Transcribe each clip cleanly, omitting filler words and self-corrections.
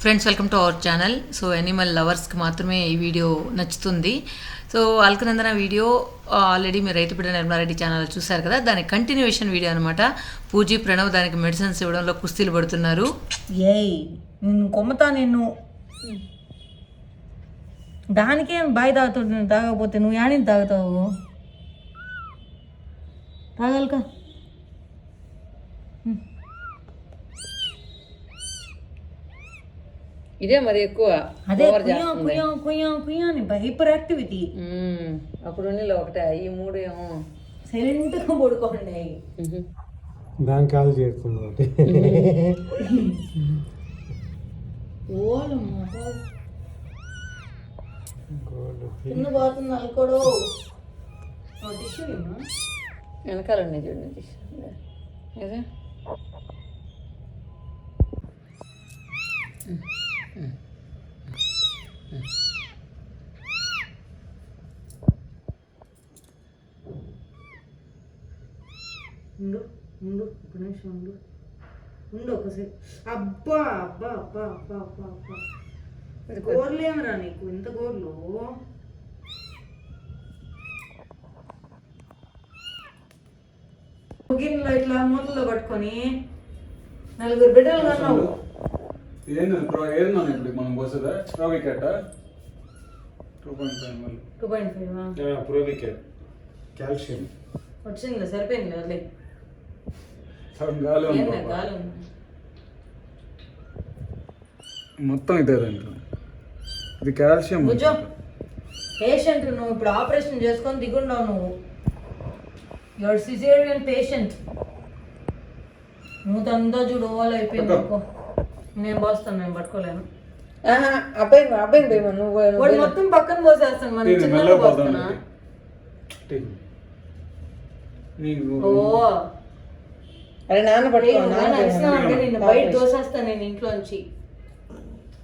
Friends welcome to our channel. So animal లవర్స్కి మాత్రమే ఈ వీడియో నచ్చుతుంది. సో అల్కనందన వీడియో ఆల్రెడీ మీరు రైతు బిడ్డ నిర్మారెడ్డి ఛానల్ చూశారు కదా, దాని కంటిన్యూషన్ వీడియో అనమాట. పూజీ ప్రణవ్ దానికి మెడిసిన్స్ ఇవ్వడంలో కుస్తీలు పడుతున్నారు. ఏయ్ నిన్ను కొమ్మతా, నిన్ను దానికేం బాయ్ తాగుతుంది. తాగకపోతే నువ్వు యాడిని తాగుతావు? తాగలక ఇదే మరి ఎక్కువ అదే కుయ్యాని హైపర్ యాక్టివిటీ. అప్పుడు ఒకటే ఈ మూడు ఏమో సైలెంట్గా పడుకోండి. దానికి కాల్ చేస్తుంది. కింద పోతుంది అనుకోడు. వెనకాల ఉన్నాయి చూడండి. అదే ఉండు ఉండు ఒక నిమిషం ఉండు ఉండు ఒకసారి. అబ్బా అబ్బా అబ్బా అబ్బా అబ్బా అబ్బా గోర్లు ఏమరా నీకు ఇంత గోర్లు? గిన్నెలో ఇట్లా మూతలో పట్టుకొని నలుగురు బిడ్డలు కన్నావు. ఇప్పుడు మనం పోసేదా వికెట్ 2.5 ప్రో వికెట్ కాల్షియం వచ్చింది, సరిపోయింది. వదిలే గాలి ఏం లేదు, గాలి ఉంది. మొత్తం ఇదే దాంట్లో ఇది కాల్షియం. కూర్చో. పేషెంట్ నువ్వు ఇప్పుడు ఆపరేషన్ చేసుకొని దిగుండావు. నువ్వు యువర్ సిజేరియన్ పేషెంట్. నువ్వు తందా చూడు ఓవల్ అయిపోయింది. నేను పోస్తాను, నేను పట్టుకోలేను. అబ్బాయి వాడు మొత్తం పక్కన పోసేస్తాను. మన చిన్నగా పోస్తున్నా. ఓ అరే నాన్న అంటే నిన్ను బయట దోసేస్తాను నేను ఇంట్లోంచి.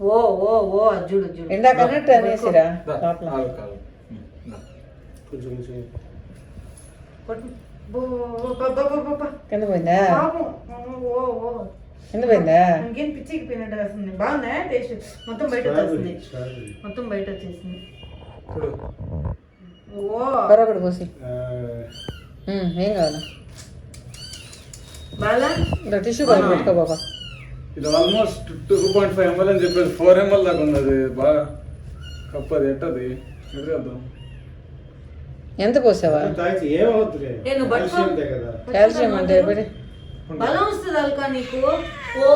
ఓ ఓ ఓ అజ్జుడు అజ్జుడు ఇందాకన్నట్టు అనేసిరా కింద పోయిందా? కింద పోయిందా? ఇంకేం పిచ్చికి పోయినట్టు వస్తుంది. బాగుందా టేస్ట్? మొత్తం బయట వచ్చేస్తుంది. మొత్తం బయట వచ్చేసింది. ఓ బరొకటి పోసి ఏం కావాలా? బాగా టిష్యూ బాగా పెట్టుకో బాబా. ఇది ఆల్మోస్ట్ 2.5 ml అని చెప్పేసి 4 ml దాకా ఉంది. అది బాగా కప్పది ఎట్టది ఎదురేద్దాం. ఎంత పోసావా? కాల్షియం అంటే బలం వస్తుంది అల్కా నీకు. ఓ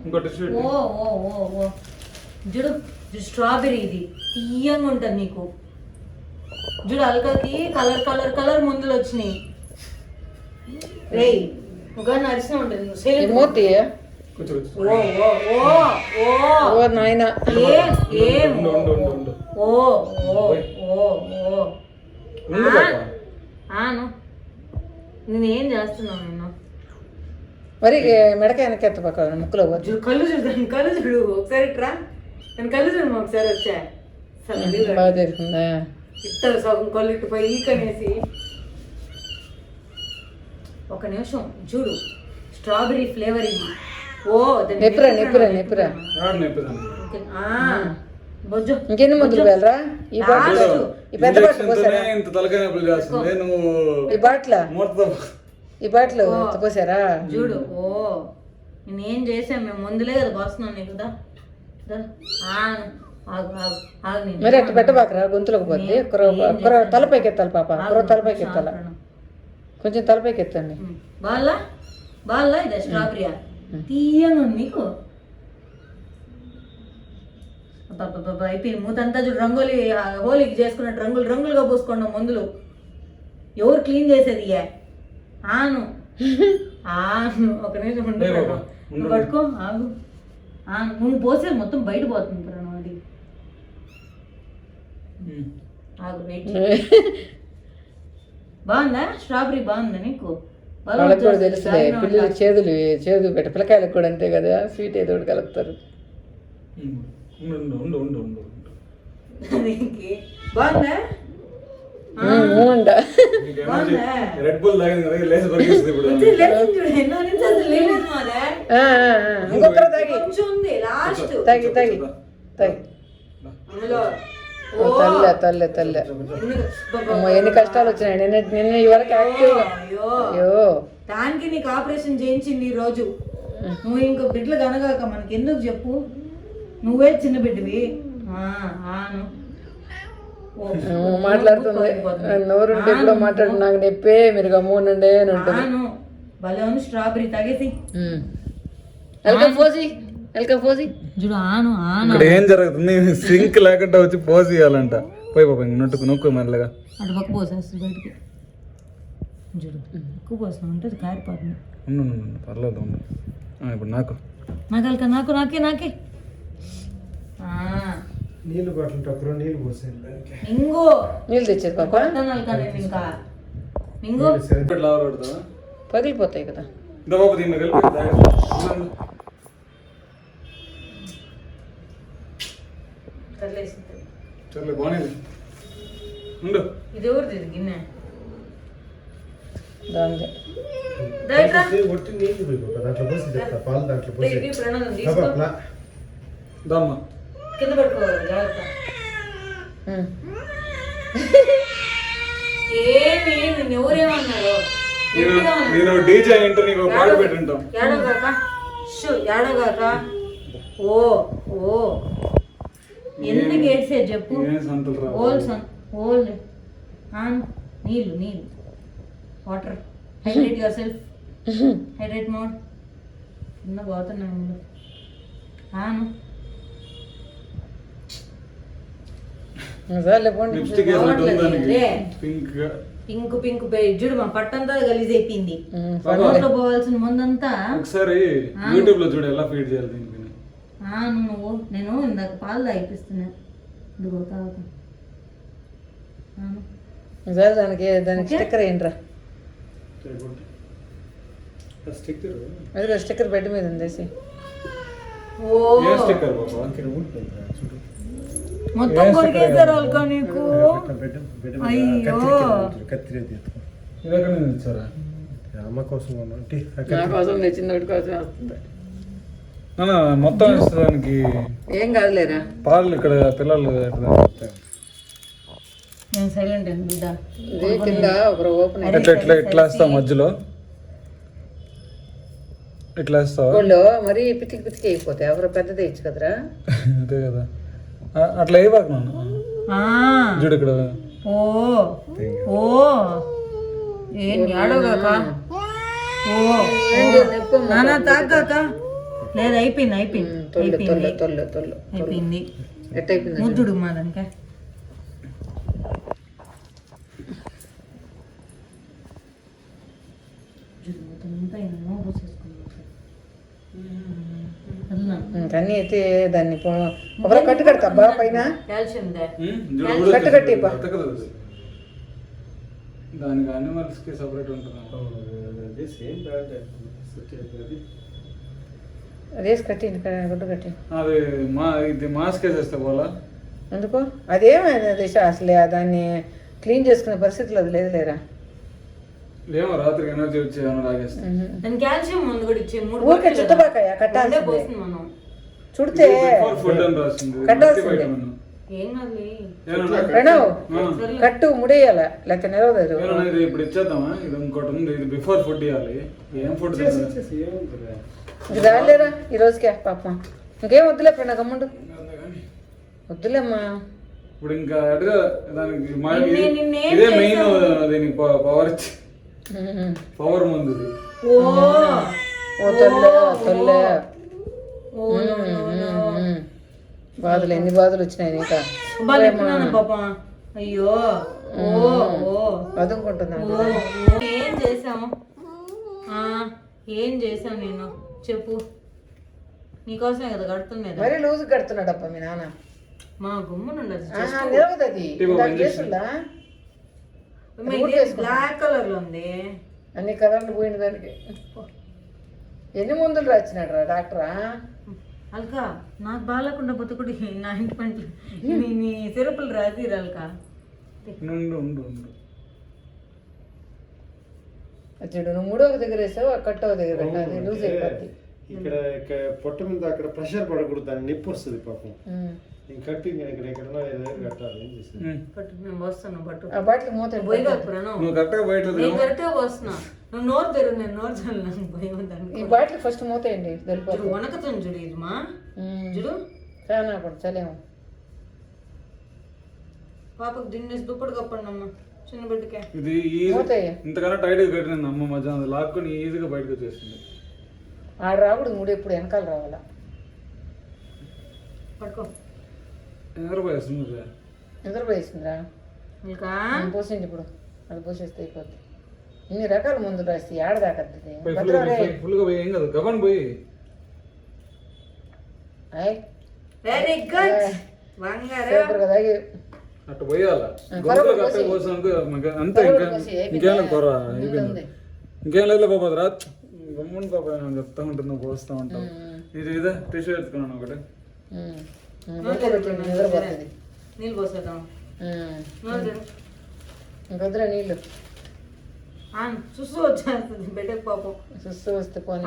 ఇంకోటి ఓ ఓ ఓ ఓ చూడు, స్ట్రాబెర్రీ ఇది తీయంగా ఉంటుంది నీకు. చూడు అల్కాకి కలర్ కలర్ కలర్ ముందులు వచ్చినాయి. రేయ్ ఒక నరిసిన ఉంటుంది. మూర్తి ఓ ఓ ఓ ఓ నాయన ఏం ఓ ఓ ఓ ఓ నేనేం చేస్తున్నాను నేను? మరి మెడకాయ వెనకెత్త పక్క ముక్కులో చూడు, కళ్ళు చూడు, కళ్ళు చూడు ఒకసారి ఇట్రా. నేను కళ్ళు చూడు ఒకసారి వచ్చా. బాగా తెలిసిందా? ఇస్తారు సగం కళ్ళు ఇటు పోయి ఈకనేసి. ఒక నిమిషం చూడు, స్ట్రాబెరీ ఫ్లేవర్ ఇది. ఓ నెప్పురా నెప్పురా నెప్పురా. బొజ్జు ఇంకెన్ని మందులు వెళ్ళరా? ఈ బాటిల్ ఈ పెద్ద బాటిల్ పోసారా? ఇంత తలకాయ నొప్పులు చేస్తుంది. నువ్వు ఈ బాటిల్ ఈ బాటిల్ పోసారా? చూడు. ఓ నేనేం చేసాం మేము ముందులే కదా పోస్తున్నాం నీకు. మరి అట్టు పెట్టబాకరా, గొంతులోకి పోద్ది. కూర తలపైకి ఎత్తాలి పాప, కూర తలపైకి ఎత్తాల. కొంచెం తలపైకి ఎత్తండి. బాల్లా బాల్లా ఇదే స్ట్రాబెరీ తీయంగా ఉంది నీకు. అయిపోయింది మూతంతా చూడు. రంగోలి హోలీకి చేసుకున్నట్టు రంగులు రంగులుగా పోసుకున్నాం మందులు. ఎవరు క్లీన్ చేసేది? ఆను ఆను ఒక నిమిషం ఉండు, పట్టుకో ఆగు. నువ్వు పోసేది మొత్తం బయట పోతుంది. అది ఆగు, వెయిట్. బాగుందా స్ట్రాబెరీ? బాగుందా నీకు? వాళ్ళకి కూడా తెలుసులే, పిల్లలు చేదు పెట్ట పిల్లకాయలకు కూడా అంతే కదా, స్వీట్ ఏదో ఒకటి కలుపుతారు. బాగుందా? అంట. రెడ్ బుల్ తాగింది కదా లేచి పరిగెత్తుంది ఇప్పుడు. చూడు ఎన్నో నిమిషాలు లేదు మాదే. ఇంకొకరు తాగి కొంచెం ఉంది లాస్ట్. తాగి తాగి తాగి. అందులో తల్లే తల్లే తల్లే. అమ్మో ఎన్ని కష్టాలు వచ్చినాయి. నిన్న ఇవరకు యాక్టివ్గా. అయ్యో దానికి నీకు ఆపరేషన్ చేయించింది ఈ రోజు. నువ్వు ఇంకో బిడ్డలు కనగాక మనకి ఎందుకు చెప్పు, నువ్వే చిన్న బిడ్డవి. మాట్లాడుతుంది నోరుంటే ఎప్పుడో మాట్లాడు నాకు నొప్పే మీరు గమ్మునుండే అని ఉంటుంది. భలే ఉంది స్ట్రాబెరీ తాగేసి. పోసి చూడు ఆను ఆను. ఇక్కడ ఏం జరుగుతుంది, సింక్ లేకుండా వచ్చి పోజ్ ఇవ్వాలంట. పోయి పాప నొట్టుకు నొక్కు మెల్లగా. అటు పక్క పోసేస్తుంది బయటికి. చూడు ఎక్కువ పోసం ఉంటుంది కారిపోతుంది. పర్లేదు ఉండు. ఇప్పుడు నాకు నాకల్క నాకు నాకే నాకే. నీళ్ళు పట్టినప్పుడు నీళ్ళు పోసాను దానికి. ఇంగో నీళ్ళు తెచ్చేది పాప. ఇంకా ఇంగో లావర్ పడతావా? పగిలిపోతాయి కదా. ఇంత పాప దీన్ని కలిపి చర్లే బాగుంది. ఉండు. ఇది ఎవరిది ఇది గిన్నె? దాందే ఒట్టి నీళ్ళు పోయి పాప దాంట్లో పోసి చెప్తా. పాలు దాంట్లో పోసి ప్రణాళం తీసుకో. దమ్మ కింద పట్టుకోవాలి జాగ్రత్త. ఏమి నిన్ను ఎవరేమన్నారు? నేను డీజే ఇంటూ నీకు ఒక పాట పెట్టుంటాం. ఏడగాక ఏడగాక. ఓ ఓ ఎందుకు ఏడ్సేది చెప్పు. ఓల్ నీళ్ళు నీళ్ళు water. Hydrate your self. Hydrate mode. చిన్న పోతున్నాను. లిప్స్టిక్ పింక్ పింక్ పింక్ చూడు మా పట్టంతా గలీజ్ అయిపోయింది. నోట్లో పోవాల్సిన ముందంతా. ఒకసారి యూట్యూబ్ లో చూడు ఎలా ఫీడ్ చేయాలి దీనికి. నువ్వు నేను ఇందాక పాలు తాగిపిస్తున్నా. ఇదిగో తాగుతా. దానికి స్టిక్కర్ ఏంట్రా? అదే స్టిక్కర్ బెడ్ మీద ఉందేసి. మొత్తం కొరికేసారు వాళ్ళకా నీకు. అయ్యో ఇచ్చారా? అమ్మ కోసం నా కోసం తెచ్చింది కోసం వస్తుంది. మొత్తం ఇస్తానికి ఏం కాదులేరా. పాలు ఇక్కడ పిల్లలు నేను సైలెంట్ బిడ్డ. ఇదే కింద ఒకరు ఓపెన్ ఎట్లా ఎట్లా వేస్తావు మధ్యలో? ఇట్లా వేస్తావా? వాళ్ళు మరి పితికి పితికి అయిపోతాయి. ఎవరు పెద్దది ఇచ్చు కదరా. అంతే కదా. అట్లా వేయబాకు నన్ను. చూడు ఇక్కడ. ఓ ఓ ఏం ఏడవగాక. ఓ నానా తాగాక. లేదు అయిపోయింది అయిపోయింది అయిపోయింది. ఎట్టయిపోయింది ముద్దుడు మా దానికే. అన్నీ అయితే దాన్ని ఒకరు కట్టు కడతా బా పైన కట్టు కట్టి దానికి అనిమల్స్ కి సపరేట్ ఉంటుంది. అదేసి కట్టి గుడ్డు కట్టి అది ఇది మాస్క్ వేసేస్తే పోలా. ఎందుకో అదేమైంది దిశ అసలే దాన్ని క్లీన్ చేసుకునే పరిస్థితులు అది లేదు లేరా. ఏమో రాత్రికి ఎనర్జీ వచ్చి లాగేస్తాను. కాల్షియం మందు కూడా ఇచ్చే ఊరికే చుట్టబాకాయ కట్టాలి. మనం చుడితే కట్టాల్సిందే. ప్రణవ్ కట్టు ముడేయాల లేకపోతే నిలవదు. ఇప్పుడు ఇచ్చేద్దామా? ఇది ఇంకోటి ఉంది. ఇది బిఫోర్ ఫుడ్ ఇవ్వాలి. ఏం ఫుడ్ ఇది రాలేరా ఈ రోజుకే పాప. ఇంకేం వద్దులే ప్రణవ్ గమ్ముండు వద్దులేమ్మా. ఇప్పుడు ఇంకా అటుగా దానికి ఇదే మెయిన్. దీనికి పవర్ పవర్ ముందు తొల్లే బాధలు ఎన్ని బాధలు వచ్చినాయి నీకా. అయ్యో అదుకుంటున్నా. ఏం చేసావు ఏం చేసావు నేను చెప్పు. నీకోసమే కదా కడుతున్నా. మరీ లూజ్ కడుతున్నాడు అప్ప మీ నాన్న. మా గుమ్మనుండదు నిలవదు అది చేసుందా. బ్లాక్ కలర్ లో ఉంది. అన్ని కలర్లు పోయిన దానికి ఎన్ని మందులు రాసినాడు రా డాక్టరా. అల్కా నాకు బాగాలేకుండా బతుకుడు నా ఇంటిమెంట్ నీ సిరపులు రాసిరు అల్కా. ఉండు అది చూడు నువ్వు మూడో దగ్గర వేసావు ఆ కట్టో దగ్గర పెట్టు. అది లూజ్ అయిపోద్ది. ఇక్కడ పొట్ట మీద అక్కడ ప్రెషర్ పడకూడదు, దాన్ని నొప్పి వస్తుంది పాపం. ఇంక కట్టి ఇక్కడ ఎక్కడన్నా కట్టాలి. ఏం చేస్తుంది? పట్టు, నేను పోస్తాను పట్టు. ఆ బాటిల్ మూత పోయి కాదు ప్రణవ్. నువ్వు కరెక్ట్గా బయట నేను కరెక్ట్గా పోస్తున్నా. నువ్వు నోరు తెరు, నేను నోరు తెరను. భయం ఈ బాటిల్ ఫస్ట్ మూత వేయండి వెళ్ళిపోతుంది. వనకతుంది చూడు ఇది మా చూడు. ఫ్యాన్ ఆపండి చలేము. పాపకు దిన్నేసి దుప్పటి కప్పండి అమ్మ చిన్న బిడ్డకే. ఇది మూత వేయ. ఇంతకన్నా టైట్గా కట్టింది అమ్మ మధ్యాహ్నం, అది లాక్కొని ఈజీగా బయటకు వచ్చేసింది. ఆడ రాకూడదు, మూడు ఎప్పుడు వెనకాల రావాలా. పట్టుకో. నిద్రపోయేస్తుంది నిద్రపోయేసిందిరా. ఇంకా పోసింది ఇప్పుడు, అది పోసేస్తే అయిపోద్ది. ఇన్ని రకాల మందులు రాస్తే ఏడ దాకద్ది. ఫుల్గా పోయి ఏం కాదు, గబన్ పోయి. వెరీ గుడ్ బంగారు. సూపర్ కదా. అట్టు పోయాల గొంతులో కట్ట పోసానికి అంతే. ఇంకేం కొర అయిపోయింది. ఇంకేం లేదు బాబా రా గమ్ముని పాప నేను చెప్తా ఉంటాను, నువ్వు పోస్తా ఉంటావు. ఇది ఇదే టిష్యూ ఎత్తుకున్నాను ఒకటి. నిద్రపోతుంది. నీళ్ళు పోసేద్దాం. ఇంకొద్దురా నీళ్ళు. చూస్తూ వచ్చేస్తుంది బిడ్డకు పాపం. చూస్తూ వస్తే పోనీ.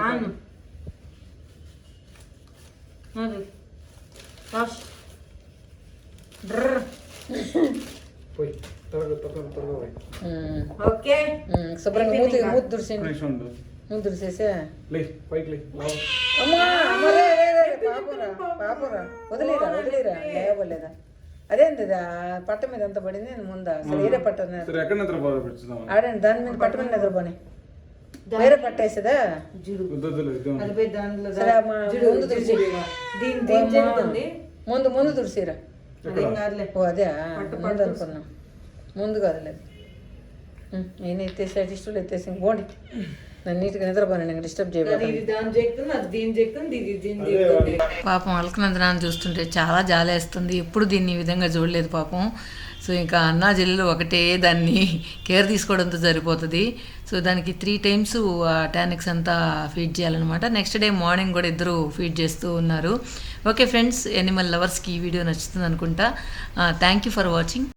పోయి త్వరగా పోయి. ఓకే శుభ్రంగా మూతి దుడిసేయండి. మూతి దుడిసేసా లే పైకి లే. అమ్మా పాపరా వదిలేరా లేవలేదా. అదేంటి పట్ట మీద ఎంత పడింది నేను ముందా అసలు వేరే పట్ట ఎక్కడ నిద్రపోదా ఆడండి దాని మీద పట్ట మీద నిద్రపోని వేరే పట్టేసేదా. సరే అమ్మా ముందు తుడిచి ముందు తుడిసిరా. ఓ అదే ముందు అనుకున్నాం, ముందు కాదులేదు. నేను ఎత్తేసి అటిస్టులు ఎత్తేసి పోండి. నన్ను నీట్గా నిద్రపోను, నేను డిస్టర్బ్ చేయబోతుంది. పాపం అల్కనందనాన్ని చూస్తుంటే చాలా జాలేస్తుంది. ఎప్పుడు దీన్ని ఈ విధంగా చూడలేదు పాపం. సో ఇంకా అన్నా చెల్లెలు ఒకటే దాన్ని కేర్ తీసుకోవడంతో సరిపోతుంది. సో దానికి 3 times టానిక్స్ అంతా ఫీడ్ చేయాలన్నమాట. నెక్స్ట్ డే మార్నింగ్ కూడా ఇద్దరు ఫీడ్ చేస్తూ ఉన్నారు. ఓకే ఫ్రెండ్స్, యానిమల్ లవర్స్కి ఈ వీడియో నచ్చుతుంది అనుకుంటా. Thank you for watching.